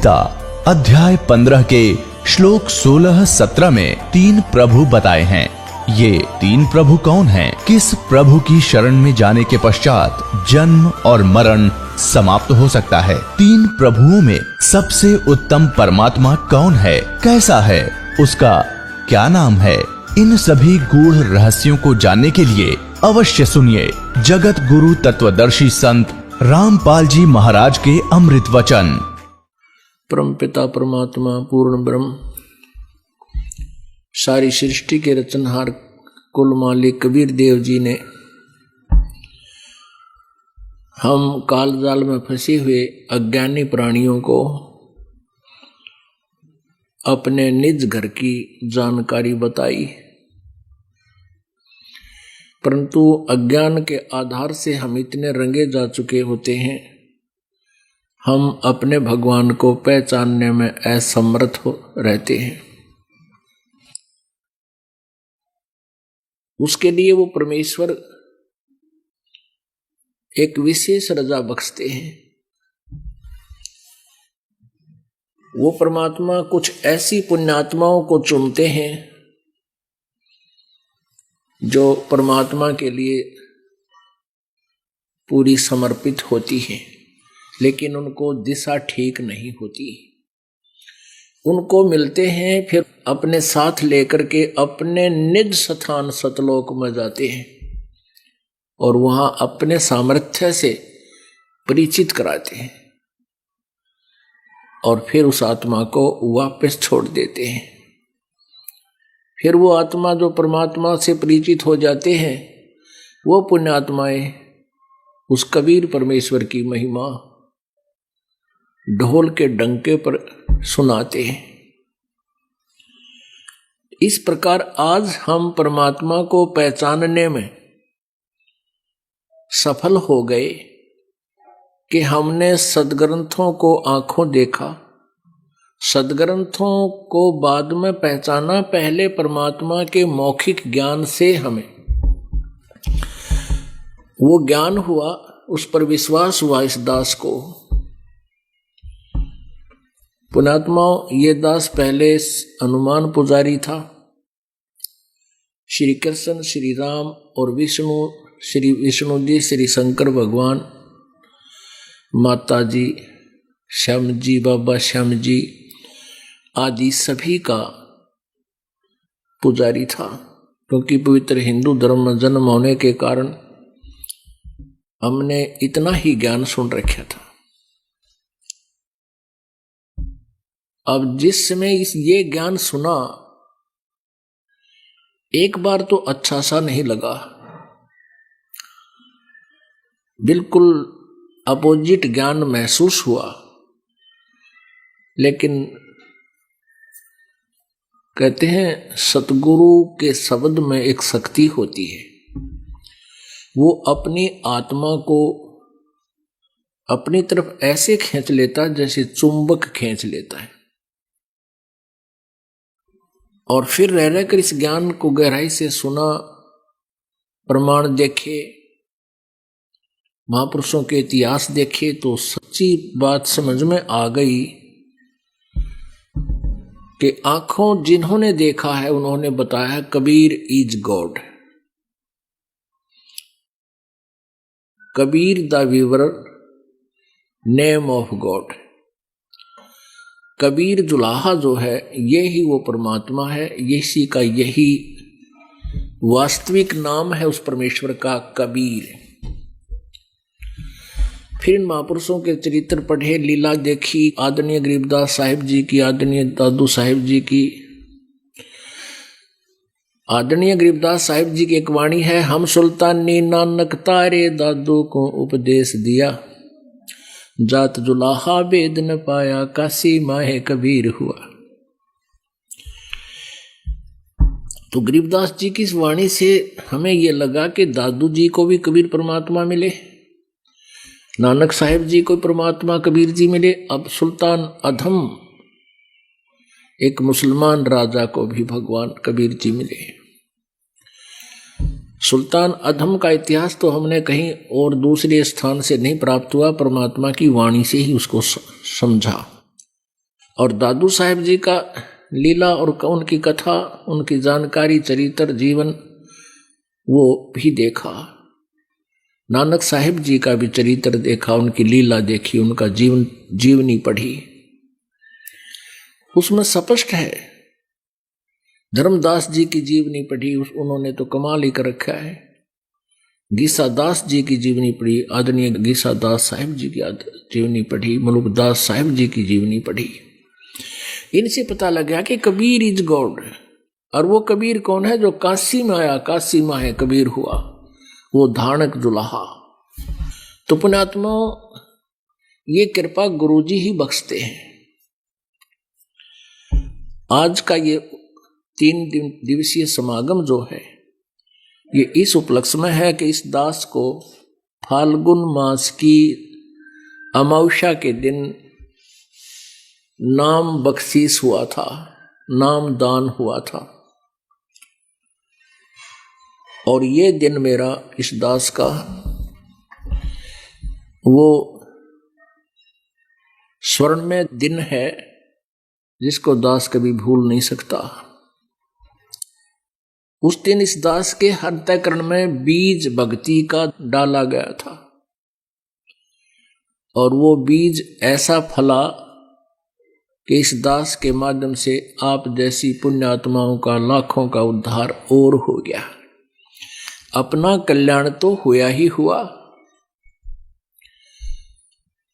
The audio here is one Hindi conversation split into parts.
गीता अध्याय 15 के श्लोक 16-17 में 3 प्रभु बताए हैं। ये 3 प्रभु कौन हैं? किस प्रभु की शरण में जाने के पश्चात जन्म और मरण समाप्त हो सकता है? 3 प्रभुओं में सबसे उत्तम परमात्मा कौन है? कैसा है? उसका क्या नाम है? इन सभी गूढ़ रहस्यों को जानने के लिए अवश्य सुनिए जगत गुरु तत्वदर्शी संत रामपाल जी महाराज के अमृत वचन। परमपिता परमात्मा पूर्ण ब्रह्म सारी सृष्टि के रचनहार कुल मालिक कबीर देव जी ने हम काल जाल में फंसे हुए अज्ञानी प्राणियों को अपने निज घर की जानकारी बताई, परंतु अज्ञान के आधार से हम इतने रंगे जा चुके होते हैं, हम अपने भगवान को पहचानने में असमर्थ हो रहते हैं। उसके लिए वो परमेश्वर एक विशेष रजा बख्शते हैं। वो परमात्मा कुछ ऐसी पुण्यात्माओं को चुनते हैं जो परमात्मा के लिए पूरी समर्पित होती है, लेकिन उनको दिशा ठीक नहीं होती। उनको मिलते हैं, फिर अपने साथ लेकर के अपने निज स्थान सतलोक में जाते हैं और वहां अपने सामर्थ्य से परिचित कराते हैं और फिर उस आत्मा को वापस छोड़ देते हैं। फिर वो आत्मा जो परमात्मा से परिचित हो जाते हैं, वो पुण्यात्माएं उस कबीर परमेश्वर की महिमा ढोल के डंके पर सुनाते हैं। इस प्रकार आज हम परमात्मा को पहचानने में सफल हो गए कि हमने सदग्रंथों को आंखों देखा, सदग्रंथों को बाद में पहचाना। पहले परमात्मा के मौखिक ज्ञान से हमें वो ज्ञान हुआ, उस पर विश्वास हुआ। इस दास को पुण्यात्मा, ये दास पहले हनुमान पुजारी था। श्री कृष्ण, श्री राम और विष्णु, श्री विष्णु जी, श्री शंकर भगवान, माता जी, श्याम जी, बाबा श्याम जी आदि सभी का पुजारी था। क्योंकि पवित्र हिंदू धर्म में जन्म होने के कारण हमने इतना ही ज्ञान सुन रखा था। अब जिस समय ये ज्ञान सुना, एक बार तो अच्छा सा नहीं लगा, बिल्कुल अपोजिट ज्ञान महसूस हुआ। लेकिन कहते हैं सतगुरु के शब्द में एक शक्ति होती है, वो अपनी आत्मा को अपनी तरफ ऐसे खींच लेता जैसे चुंबक खींच लेता है, और फिर रह रहकर इस ज्ञान को गहराई से सुना, प्रमाण देखे, महापुरुषों के इतिहास देखे, तो सच्ची बात समझ में आ गई कि आंखों जिन्होंने देखा है उन्होंने बताया Kabir is God. Kabir the weaver, name of God. Kabir जुलाहा जो है, ये ही वो परमात्मा है, इसी का यही वास्तविक नाम है उस परमेश्वर का, कबीर। फिर इन महापुरुषों के चरित्र पढ़े, लीला देखी, आदरणीय गरीबदास साहिब जी की, आदरणीय दादू साहिब जी की। आदरणीय गरीबदास साहिब जी की एक वाणी है, हम सुल्तानी नानक तारे दादू को उपदेश दिया, जात जुलाहा वेद न पाया, काशी माहे कबीर हुआ। तो गरीबदास जी की इस वाणी से हमें यह लगा कि दादू जी को भी कबीर परमात्मा मिले, नानक साहिब जी को परमात्मा कबीर जी मिले। अब सुल्तान अधम एक मुसलमान राजा को भी भगवान कबीर जी मिले। सुल्तान अधम का इतिहास तो हमने कहीं और दूसरे स्थान से नहीं प्राप्त हुआ, परमात्मा की वाणी से ही उसको समझा। और दादू साहेब जी का लीला और उनकी कथा, उनकी जानकारी, चरित्र, जीवन वो भी देखा। नानक साहिब जी का भी चरित्र देखा, उनकी लीला देखी, उनका जीवनी पढ़ी। उसमें स्पष्ट है। धर्मदास जी की जीवनी पढ़ी, उन्होंने तो कमाल ही कर रखा है। गीसा दास जी की जीवनी पढ़ी, आदरणीय गीसा दास साहिब जी की जीवनी पढ़ी, मलुकदास साहिब जी की जीवनी पढ़ी। इनसे पता लग गया कि कबीर इज गॉड। और वो कबीर कौन है? जो काशी में आया, काशी में है कबीर हुआ, वो धानक दुल्हा। तो पुण्यात्मा, ये कृपा गुरुजी ही बख्शते हैं। आज का ये 3 दिवसीय समागम जो है, ये इस उपलक्ष्य में है कि इस दास को फाल्गुन मास की अमावस्या के दिन नाम बख्शीश हुआ था, नाम दान हुआ था। और ये दिन मेरा इस दास का वो स्वर्ण में दिन है जिसको दास कभी भूल नहीं सकता। उस दिन इस दास के अंतःकरण में बीज भक्ति का डाला गया था और वो बीज ऐसा फला कि इस दास के माध्यम से आप जैसी पुण्यात्माओं का, लाखों का उद्धार और हो गया। अपना कल्याण तो हुआ ही हुआ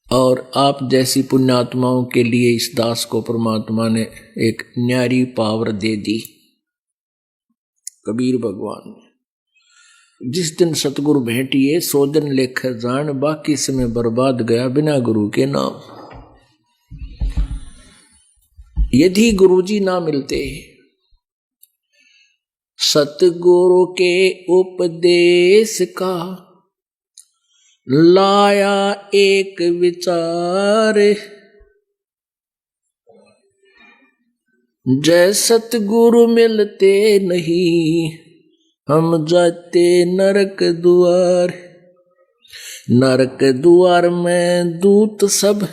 और आप जैसी पुण्यात्माओं के लिए इस दास को परमात्मा ने एक न्यारी पावर दे दी। कबीर भगवान ने जिस दिन सतगुरु भेंटिए, 100 दिन लेख जान, बाकी समय बर्बाद गया बिना गुरु के नाम। यदि गुरुजी ना मिलते, सतगुरु के उपदेश का लाया एक विचार, जय सतगुरु मिलते नहीं हम जाते नरक द्वार। नरक द्वार में दूत सब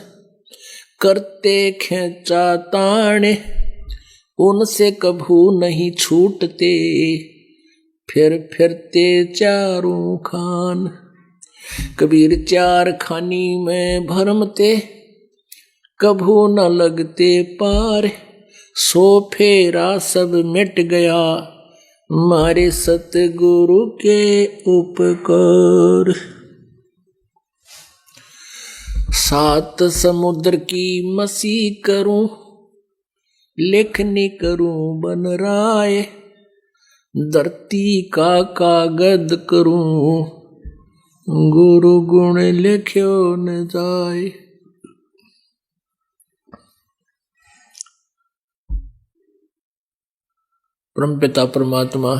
करते खेचा ताने, उनसे कभू नहीं छूटते फिर फिरते चारों खान। कबीर 4 खानी में भरमते कभू न लगते पार, सो फेरा सब मिट गया मारे सतगुरु के उपकार। 7 समुद्र की मसी करूं, लेखनी करूं बन राय, धरती का कागज करूं गुरु गुण लिख्यो न जाए। परमपिता परमात्मा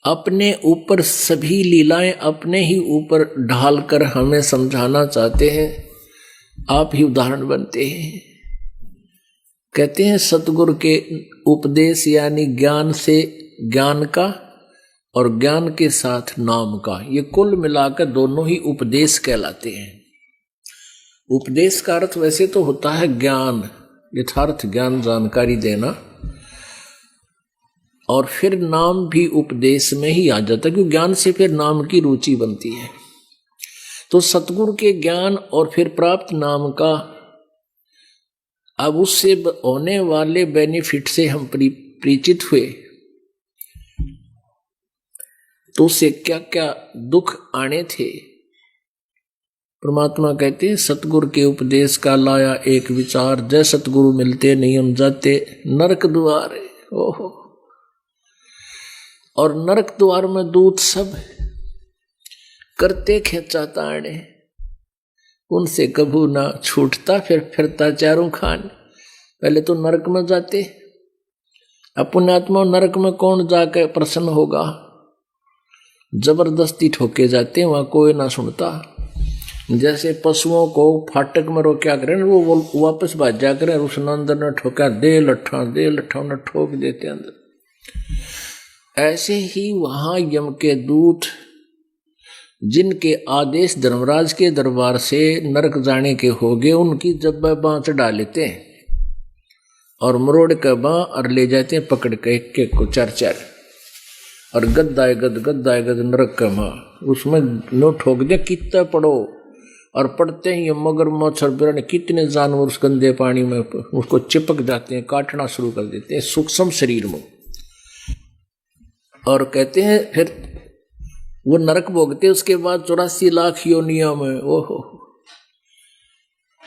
अपने ऊपर सभी लीलाएं अपने ही ऊपर ढालकर हमें समझाना चाहते हैं। आप ही उदाहरण बनते हैं। कहते हैं सतगुरु के उपदेश यानी ज्ञान से ज्ञान का और ज्ञान के साथ नाम का, ये कुल मिलाकर दोनों ही उपदेश कहलाते हैं। उपदेश का अर्थ वैसे तो होता है ज्ञान, यथार्थ ज्ञान, जानकारी देना, और फिर नाम भी उपदेश में ही आ जाता है क्योंकि ज्ञान से फिर नाम की रुचि बनती है। तो सतगुरु के ज्ञान और फिर प्राप्त नाम का, अब उससे होने वाले बेनिफिट से हम परिचित हुए तो उससे क्या क्या दुख आने थे। परमात्मा कहते हैं सतगुरु के उपदेश का लाया एक विचार, जय सतगुरु मिलते नहीं हम जाते नरक द्वार। ओहो, और नरक द्वार में दूत सब करते खेचा ताड़े, उनसे कभू ना छूटता फिर फिरता चारों खान। पहले तो नरक में जाते, पुण्यात्मा नरक में कौन जाकर प्रसन्न होगा? जबरदस्ती ठोके जाते, वहां कोई ना सुनता। जैसे पशुओं को फाटक में रोक्या करें, वो वापस भाग जा करें, उस अंदर न ठोका, दे लट्ठा न ठोक देते अंदर। ऐसे ही वहां यम के दूत जिनके आदेश धर्मराज के दरबार से नरक जाने के हो गए, उनकी जब बाँ चढ़ा लेते हैं और मरोड़ के बाँ और ले जाते हैं पकड़ के एक को चार चार, और गद्दाए गद नरक का माँ उसमें नो ठोक दे कितना पढ़ो। और पढ़ते ही मगरमच्छ और बिरने कितने जानवर उस गंदे पानी में उसको चिपक जाते हैं, काटना शुरू कर देते हैं सूक्ष्म शरीर में। और कहते हैं फिर वो नरक भोगते, उसके बाद 84 लाख योनियों में ओहो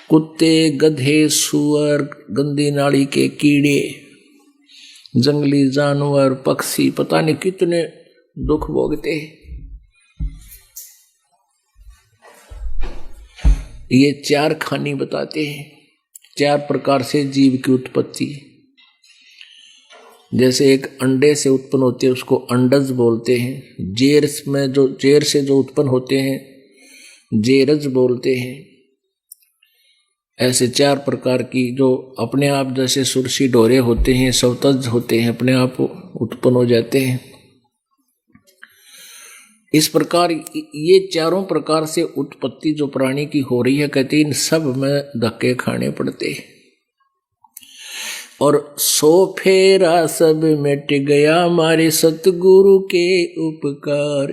कुत्ते, गधे, सुअर, गंदी नाली के कीड़े, जंगली जानवर, पक्षी, पता नहीं कितने दुख भोगते हैं। ये 4 खानी बताते हैं, 4 प्रकार से जीव की उत्पत्ति। जैसे एक अंडे से उत्पन्न होते हैं उसको अंडज बोलते हैं, जेर से जो उत्पन्न होते हैं जेरज बोलते हैं। ऐसे 4 प्रकार की जो अपने आप जैसे सुरसी डोरे होते हैं, सवतज होते हैं, अपने आप उत्पन्न हो जाते हैं। इस प्रकार ये 4 प्रकार से उत्पत्ति जो प्राणी की हो रही है, कहते हैं इन सब में धक्के खाने पड़ते हैं। और 100 फेरा सब मिट गया हमारे सतगुरु के उपकार।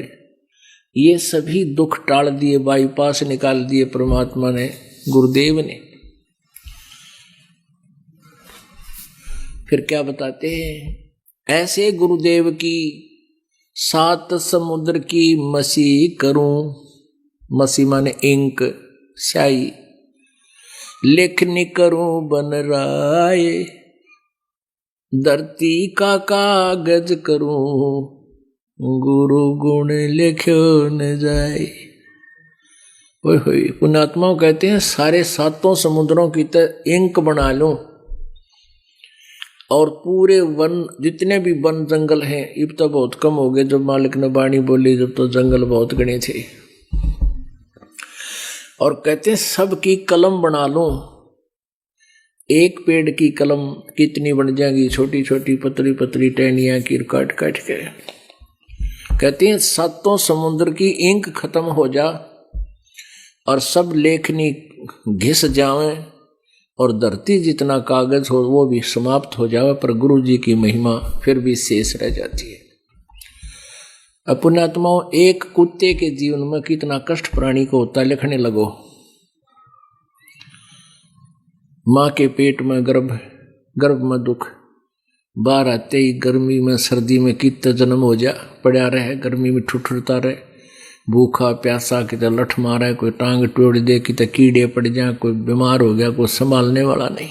ये सभी दुख टाल दिए, बाईपास निकाल दिए परमात्मा ने, गुरुदेव ने। फिर क्या बताते हैं, ऐसे गुरुदेव की 7 समुद्र की मसी करूं, मसी माने इंक स्याही, लेखनी करूं बन राय, धरती का कागज करूं, गुरु गुण लिख्यो न जाए। ओए होए, पुण्यात्माओं कहते हैं सारे 7 समुद्रों की तरह इंक बना लूं और पूरे वन, जितने भी वन जंगल हैं, अब तो बहुत कम हो गए, जब मालिक ने बाणी बोली जब तो जंगल बहुत घने थे। और कहते हैं सब की कलम बना लूं, एक पेड़ की कलम कितनी बन जाएगी, छोटी छोटी पतली पतली टहनियां की काट काट के। कहते हैं 7 समुद्र की इंक खत्म हो जा और सब लेखनी घिस जावे और धरती जितना कागज हो वो भी समाप्त हो जावे, पर गुरु जी की महिमा फिर भी शेष रह जाती है। अब पुण्यात्माओं, एक कुत्ते के जीवन में कितना कष्ट प्राणी को होता है, लिखने लगो। माँ के पेट में गर्भ में दुख, बाहर आते ही गर्मी में सर्दी में कितना जन्म हो जा, पड़ा रहे गर्मी में ठुठुरता रहे, भूखा प्यासा, कितना लठ मारा है, कोई टांग तोड़ दे, कितना कीड़े पड़ जाए, कोई बीमार हो गया, कोई संभालने वाला नहीं।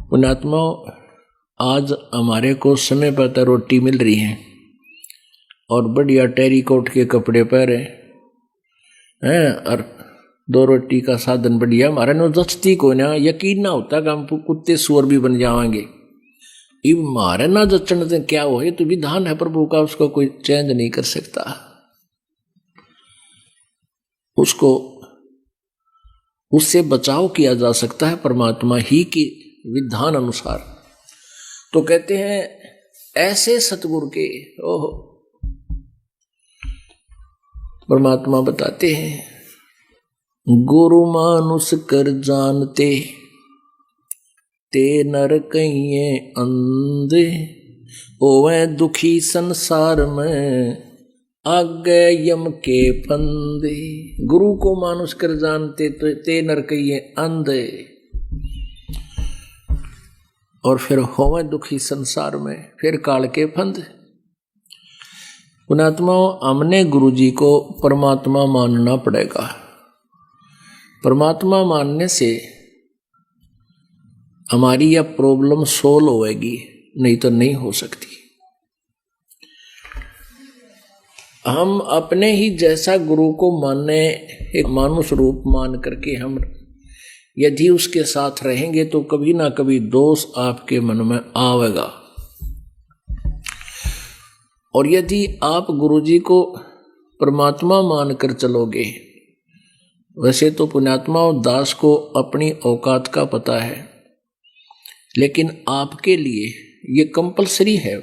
पुण्यात्माओं, आज हमारे को समय पर तो रोटी मिल रही है और बढ़िया टेरीकोट के कपड़े पहने हैं और 2 रोटी का साधन बढ़िया, हमारे नो जचती को ना, यकीन ना होता कि हम कुत्ते सुअर भी बन जाएंगे। इब मारे ना जचन से क्या हो, तो विधान है प्रभु का, उसको कोई चेंज नहीं कर सकता। उसको उससे बचाव किया जा सकता है परमात्मा ही की विधान अनुसार। तो कहते हैं ऐसे सतगुरु के ओहो परमात्मा बताते हैं, गुरु मानुष कर जानते ते नर कहिए अंधे, ओवे दुखी संसार में आगे यम के फंदे। गुरु को मानुष कर जानते तो ते नर कहिए अंधे, और फिर होवे दुखी संसार में, फिर काल के फंद। पुण्यात्माओं, हमने गुरु जी को परमात्मा मानना पड़ेगा। परमात्मा मानने से हमारी यह प्रॉब्लम सोल्व होएगी, नहीं तो नहीं हो सकती। हम अपने ही जैसा गुरु को माने, एक मानुष रूप मान करके हम यदि उसके साथ रहेंगे तो कभी ना कभी दोष आपके मन में आवेगा। और यदि आप गुरु जी को परमात्मा मानकर चलोगे, वैसे तो पुण्यात्मा और दास को अपनी औकात का पता है, लेकिन आपके लिए ये कंपलसरी है।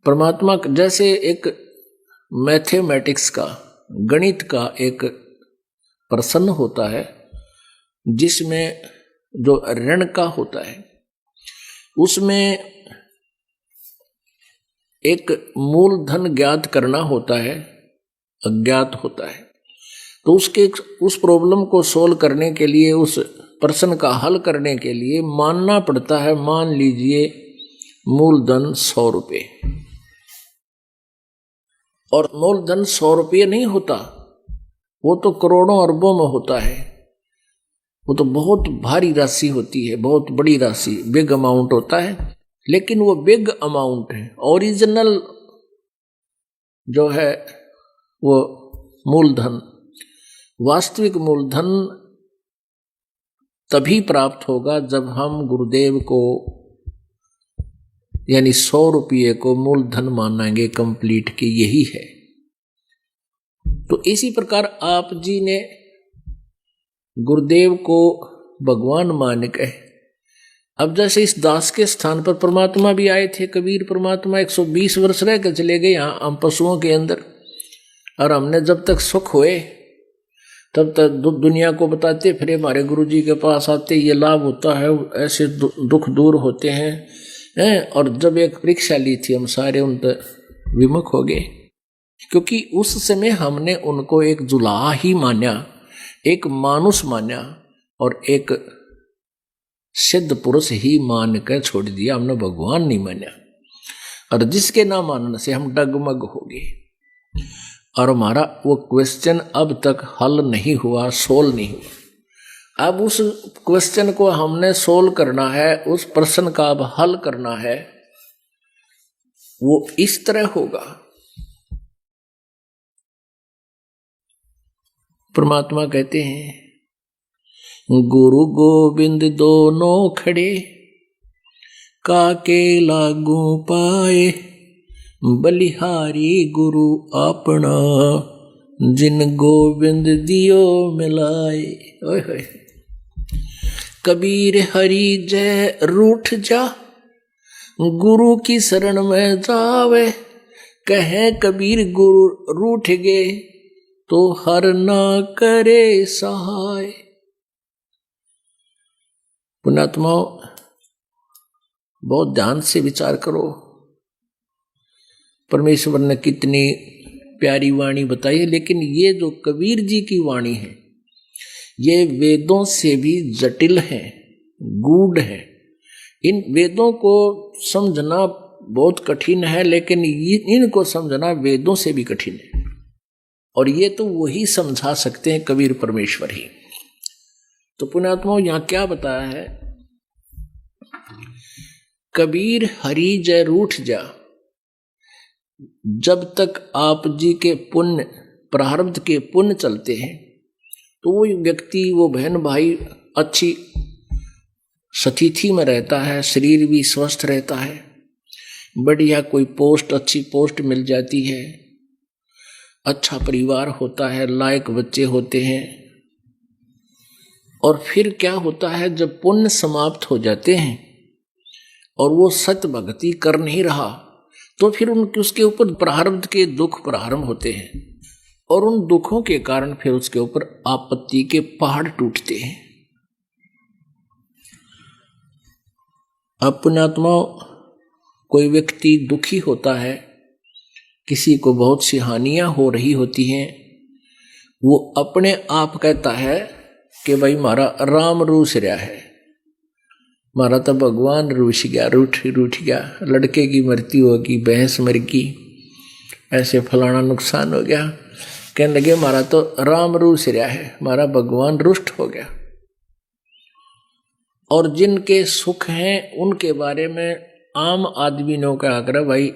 परमात्मा जैसे एक मैथमेटिक्स का, गणित का एक प्रश्न होता है जिसमें जो ऋण का होता है उसमें एक मूलधन ज्ञात करना होता है, अज्ञात होता है। तो उस प्रॉब्लम को सोल्व करने के लिए, उस प्रश्न का हल करने के लिए मानना पड़ता है, मान लीजिए मूलधन 100 रुपये। और मूलधन 100 रुपये नहीं होता, वो तो करोड़ों अरबों में होता है। वो तो बहुत भारी राशि होती है, बहुत बड़ी राशि, बिग अमाउंट होता है। लेकिन वो बिग अमाउंट है, ओरिजिनल जो है वो मूलधन, वास्तविक मूलधन तभी प्राप्त होगा जब हम गुरुदेव को यानी 100 रुपये को मूलधन मानेंगे कंप्लीट कि यही है। तो इसी प्रकार आप जी ने गुरुदेव को भगवान मान के, अब जैसे इस दास के स्थान पर परमात्मा भी आए थे, कबीर परमात्मा 120 वर्ष रह कर चले गए यहाँ हम पशुओं के अंदर, और हमने जब तक सुख हुए तब तक दुनिया को बताते फिर, हमारे गुरु जी के पास आते, ये लाभ होता है, ऐसे दुख दूर होते हैं। और जब एक परीक्षा ली थी हम सारे उन पर विमुख हो गए, क्योंकि उस समय हमने उनको एक जुलाहा ही माना, एक मानुष माना और एक सिद्ध पुरुष ही मान कर छोड़ दिया, हमने भगवान नहीं माना। और जिसके ना मानने से हम डगमग हो गए और हमारा वो क्वेश्चन अब तक हल नहीं हुआ, सोल्व नहीं हुआ। अब उस क्वेश्चन को हमने सोल्व करना है, उस प्रश्न का अब हल करना है। वो इस तरह होगा, परमात्मा कहते हैं गुरु गोविंद दोनों खड़े, काके लागू पाए, बलिहारी गुरु अपना, जिन गोविंद दियो मिलाए। ओए होए, कबीर हरि जय रूठ जा, गुरु की शरण में जावे, कहे कबीर गुरु रूठ गए, तो हर ना करे सहाय। पुण्यात्माओं, बहुत ध्यान से विचार करो, परमेश्वर ने कितनी प्यारी वाणी बताई है। लेकिन ये जो कबीर जी की वाणी है, ये वेदों से भी जटिल है, गूढ़ है। इन वेदों को समझना बहुत कठिन है, लेकिन इनको समझना वेदों से भी कठिन है। और ये तो वही समझा सकते हैं, कबीर परमेश्वर ही। तो पुण्यात्माओं, यहाँ क्या बताया है, कबीर हरि जय रूठ जा। जब तक आप जी के पुण्य, प्रारब्ध के पुण्य चलते हैं, तो वो व्यक्ति, वो बहन भाई अच्छी स्थिति में रहता है, शरीर भी स्वस्थ रहता है, बढ़िया कोई पोस्ट, अच्छी पोस्ट मिल जाती है, अच्छा परिवार होता है, लायक बच्चे होते हैं। और फिर क्या होता है, जब पुण्य समाप्त हो जाते हैं और वो सत्य भक्ति कर नहीं रहा, तो फिर उसके ऊपर प्रारब्ध के दुख प्रारंभ होते हैं, और उन दुखों के कारण फिर उसके ऊपर आपत्ति के पहाड़ टूटते हैं। अब पुण्यात्माओं, कोई व्यक्ति दुखी होता है, किसी को बहुत सी हानियां हो रही होती हैं, वो अपने आप कहता है कि भाई मारा राम रूस रहा है, मारा तो भगवान रूस गया, रूठ गया, लड़के की मृत्यु होगी, भैंस मर गई, ऐसे फलाना नुकसान हो गया, कहने लगे मारा तो राम रूस रहा है, मारा भगवान रुष्ट हो गया। और जिनके सुख हैं उनके बारे में आम आदमी ने का आग्रह, भाई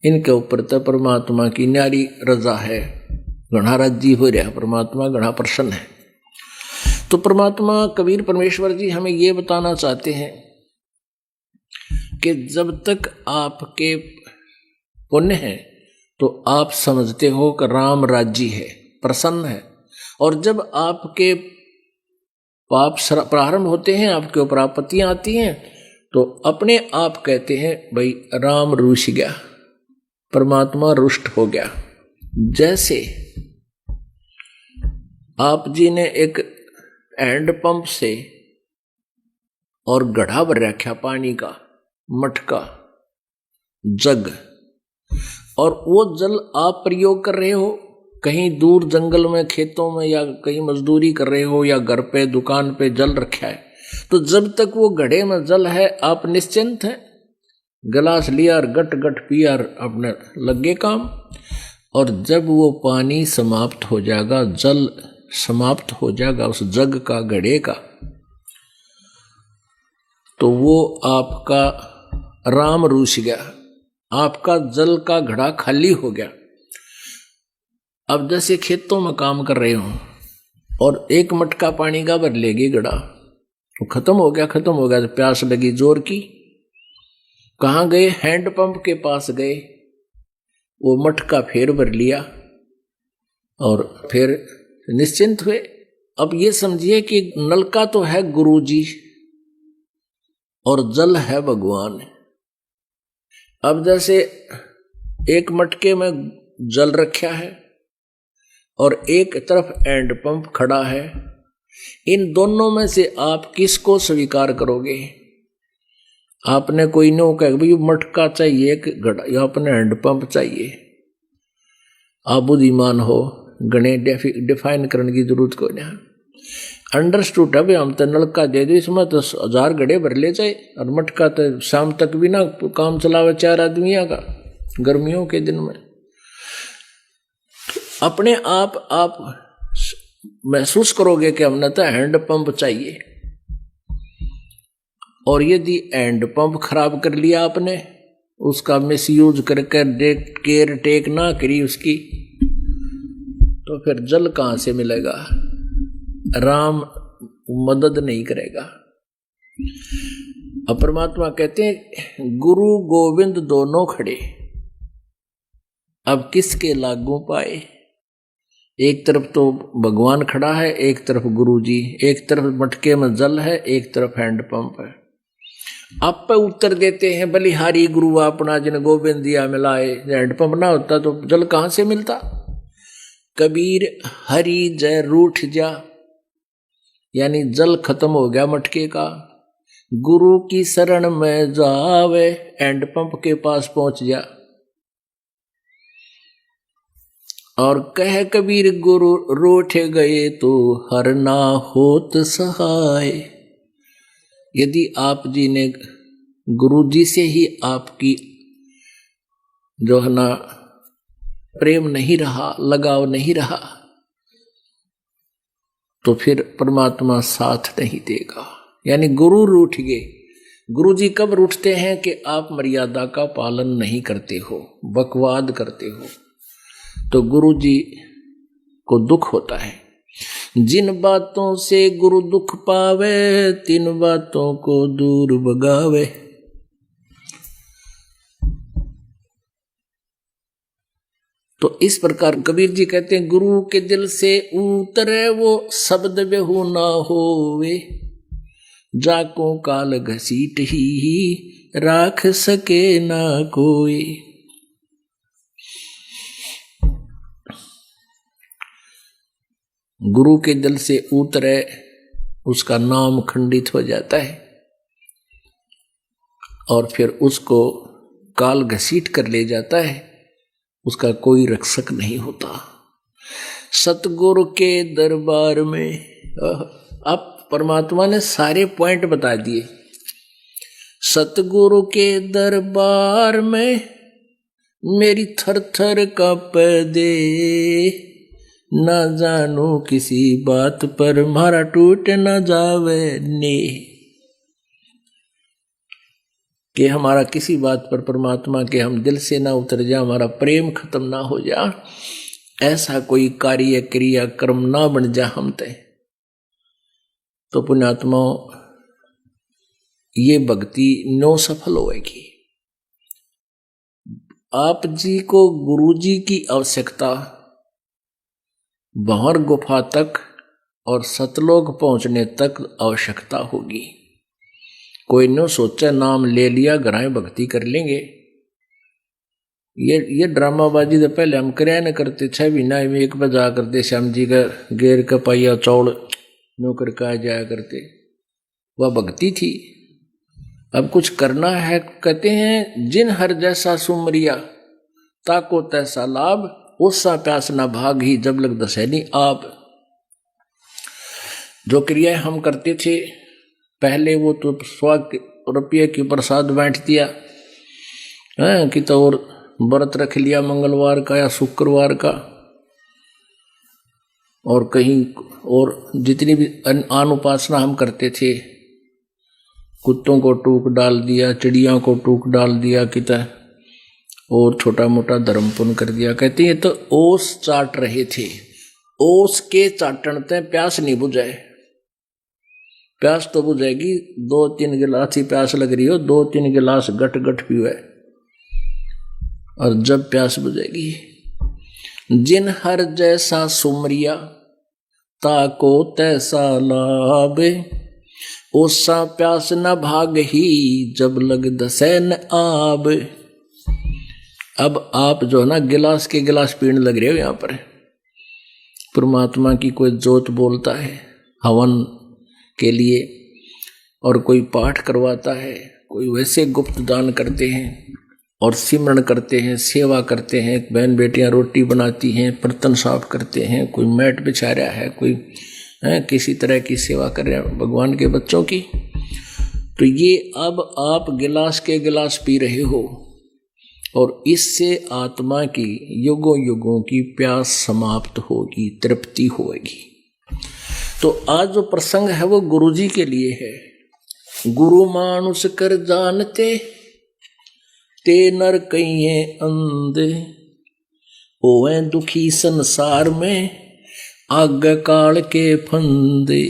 इनके ऊपर तो परमात्मा की न्यारी रजा है, घना राजी हो रहा, परमात्मा घना प्रसन्न है। तो परमात्मा कबीर परमेश्वर जी हमें ये बताना चाहते हैं कि जब तक आपके पुण्य है तो आप समझते हो कि राम राजी है, प्रसन्न है। और जब आपके पाप प्रारंभ होते हैं, आपके ऊपर आपत्तियां आती हैं, तो अपने आप कहते हैं भाई राम रूठ गया, परमात्मा रुष्ट हो गया। जैसे आप जी ने एक हैंडपंप से और गढ़ा भर रखा पानी का, मटका, जग, और वो जल आप प्रयोग कर रहे हो, कहीं दूर जंगल में, खेतों में, या कहीं मजदूरी कर रहे हो, या घर पे दुकान पे जल रखा है, तो जब तक वो घड़े में जल है आप निश्चिंत हैं, गिलास लिया और गट गट पिया और अपने लगे काम। और जब वो पानी समाप्त हो जाएगा, जल समाप्त हो जाएगा उस जग का, घड़े का, तो वो आपका राम रूस गया, आपका जल का घड़ा खाली हो गया। अब जैसे खेतों में काम कर रहे हो और एक मटका पानी का भर लेगी घड़ा, तो खत्म हो गया, तो प्यास लगी जोर की, कहाँ गए? हैंडपंप के पास गए, वो मटका फेर भर लिया और फिर निश्चिंत हुए। अब ये समझिए कि नलका तो है गुरुजी और जल है भगवान। अब जैसे एक मटके में जल रखा है और एक तरफ हैंडपंप खड़ा है, इन दोनों में से आप किसको स्वीकार करोगे? आपने कोई नहीं कहा भाई मटका चाहिए कि घड़ा, या अपने हैंडपंप चाहिए। आप बुद्धिमान हो, गणे डिफाइन करने की जरूरत कोई नहीं। अंडरस्टूड है भाई, हम तो नलका दे दो, इसमें तो 1000 घड़े भर ले जाए, और मटका तो शाम तक भी ना काम चलावे 4 आदमी का गर्मियों के दिन में। अपने आप महसूस करोगे कि हमने तो हैंडपंप चाहिए। और यदि हैंडपंप खराब कर लिया आपने, उसका मिसयूज करके केयर टेक ना करी उसकी, तो फिर जल कहां से मिलेगा? राम मदद नहीं करेगा। अब परमात्मा कहते हैं गुरु गोविंद दोनों खड़े, अब किसके लागू पाए? एक तरफ तो भगवान खड़ा है, एक तरफ गुरु जी, एक तरफ मटके में जल है, एक तरफ हैंडपंप है। आप पे उत्तर देते हैं बलिहारी गुरु अपना जिन गोविंद दिया मिलाए। हैंडपंप ना होता तो जल कहां से मिलता? कबीर हरि जय रूठ जा, यानी जल खत्म हो गया मटके का। गुरु की शरण में जावे, हैंडपंप के पास पहुंच जा। और कह कबीर गुरु रूठ गए तो हर ना होत सहाय। यदि आप जी ने गुरु जी से ही आपकी जो है ना प्रेम नहीं रहा, लगाव नहीं रहा, तो फिर परमात्मा साथ नहीं देगा। यानी गुरु रूठ गए। गुरु जी कब रूठते हैं? कि आप मर्यादा का पालन नहीं करते हो, बकवाद करते हो, तो गुरु जी को दुख होता है। जिन बातों से गुरु दुख पावे, तिन बातों को दूर भगावे। तो इस प्रकार कबीर जी कहते हैं गुरु के दिल से उतरे वो शब्द बेहू ना होवे, जाको काल घसीट ही राख सके ना कोई। गुरु के दिल से उतरे, उसका नाम खंडित हो जाता है और फिर उसको काल घसीट कर ले जाता है, उसका कोई रक्षक नहीं होता। सतगुरु के दरबार में, अब परमात्मा ने सारे पॉइंट बता दिए। सतगुरु के दरबार में मेरी थर थर कांप दे, ना जानू किसी बात पर मारा टूट ना जावे ने। कि हमारा किसी बात पर परमात्मा के हम दिल से ना उतर जा, हमारा प्रेम खत्म ना हो जा, ऐसा कोई कार्य क्रिया कर्म ना बन जा हम तय। तो पुण्यात्माओं, ये भक्ति नो सफल होएगी। आप जी को गुरु जी की आवश्यकता बाहर गुफा तक और सतलोक पहुंचने तक आवश्यकता होगी। कोई न सोचा नाम ले लिया घराएं भक्ति कर लेंगे, ये ड्रामाबाजी तो पहले हम करे न करते, 6 महीना में एक बार जा करते, श्याम जी का गेर का पाइया चौड़ नौकर का जाया करते, वह भक्ति थी। अब कुछ करना है, कहते हैं जिन हर जैसा सुमरिया ताको तैसा लाभ, उससा प्यास न भाग ही जब लग दसैनी आप। जो क्रियाएं हम करते थे पहले, वो तो 100 रुपये की प्रसाद बांट दिया है कि, तो और व्रत रख लिया मंगलवार का या शुक्रवार का, और कहीं और जितनी भी आन उपासना हम करते थे, कुत्तों को टूक डाल दिया, चिड़िया को टूक डाल दिया किता, और छोटा मोटा धर्म पुण्य कर दिया। कहते हैं तो ओस चाट रहे थे, ओस के चाटन ते प्यास नहीं बुझाए। प्यास तो बुझेगी, 2-3 गिलास ही प्यास लग रही हो, 2-3 गिलास गट गट पीवे, और जब प्यास बुझेगी। जिन हर जैसा सुमरिया ताको तैसा लाभ, ओसा प्यास न भाग ही जब लग दसैन आब। अब आप जो है ना गिलास के गिलास पीने लग रहे हो। यहाँ पर परमात्मा की कोई जोत बोलता है हवन के लिए, और कोई पाठ करवाता है, कोई वैसे गुप्त दान करते हैं और सिमरन करते हैं, सेवा करते हैं। बहन बेटियां रोटी बनाती हैं, बर्तन साफ करते हैं, कोई मैट बिछा रहा है, कोई किसी तरह की सेवा कर रहे हैं भगवान के बच्चों की। तो ये अब आप गिलास के गिलास पी रहे हो, और इससे आत्मा की युगों युगों की प्यास समाप्त होगी, तृप्ति होगी। तो आज जो प्रसंग है वो गुरु जी के लिए है। गुरु मानुष कर जानते, ते नर कहिए अंधे, ओए दुखी संसार में आगे काल के फंदे।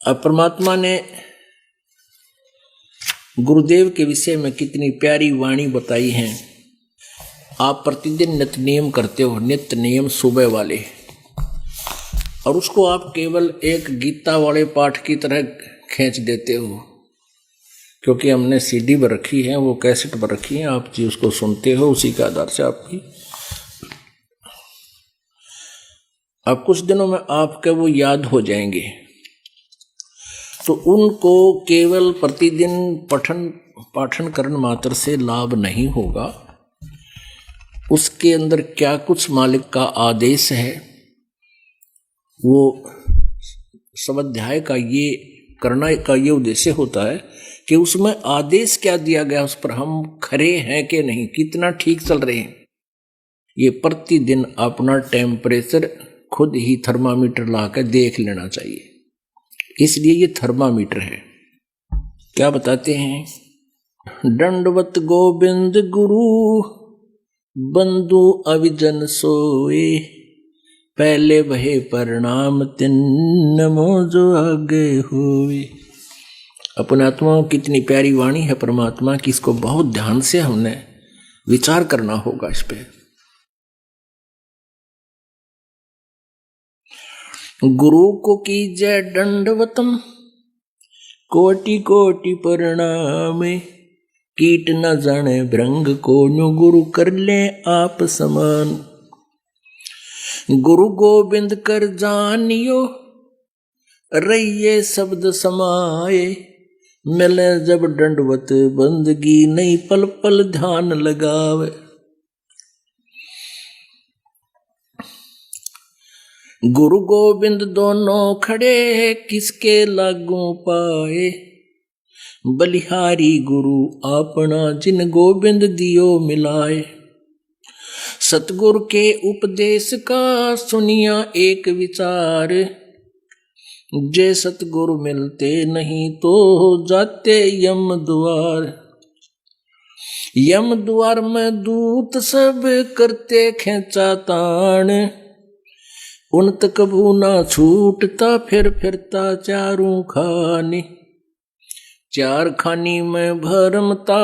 अब परमात्मा ने गुरुदेव के विषय में कितनी प्यारी वाणी बताई है। आप प्रतिदिन नित्य नियम करते हो, नित्य नियम सुबह वाले, और उसको आप केवल एक गीता वाले पाठ की तरह खींच देते हो, क्योंकि हमने सीडी पर रखी है, वो कैसेट पर रखी है, आप जी उसको सुनते हो, उसी के आधार से आपकी अब कुछ दिनों में आपके वो याद हो जाएंगे। तो उनको केवल प्रतिदिन पाठन करने मात्र से लाभ नहीं होगा, उसके अंदर क्या कुछ मालिक का आदेश है, वो स्वाध्याय का ये करना का ये उद्देश्य होता है कि उसमें आदेश क्या दिया गया, उस पर हम खरे हैं कि नहीं, कितना ठीक चल रहे हैं। ये प्रतिदिन अपना टेम्परेचर खुद ही थर्मामीटर लाकर देख लेना चाहिए। इसलिए ये थर्मामीटर है। क्या बताते हैं? दंडवत गोविंद गुरु बंधु अविजन सोए, पहले वहे प्रणाम तिन्नमो जो आगे हुए। अपने आत्मा कितनी प्यारी वाणी है परमात्मा की, इसको बहुत ध्यान से हमने विचार करना होगा इस पे। गुरु को कीजय दंडवतम, कोटि कोटि प्रणाम, कीट न जाने भृंग को न्यू गुरु कर ले आप समान। गुरु गोविंद कर जानियो, रहिए शब्द समाए, मिले जब दंडवत बंदगी नहीं पल पल ध्यान लगावे। गुरु गोविंद दोनों खड़े किसके लागू पाए, बलिहारी गुरु अपना जिन गोविंद दियो मिलाए। सतगुरु के उपदेश का सुनिया एक विचार, जे सतगुरु मिलते नहीं तो जाते यम द्वार। यम द्वार में दूत सब करते खेचा तान, उन तक कभू ना छूटता फिर फिरता चारों खानी। चार खानी में भरमता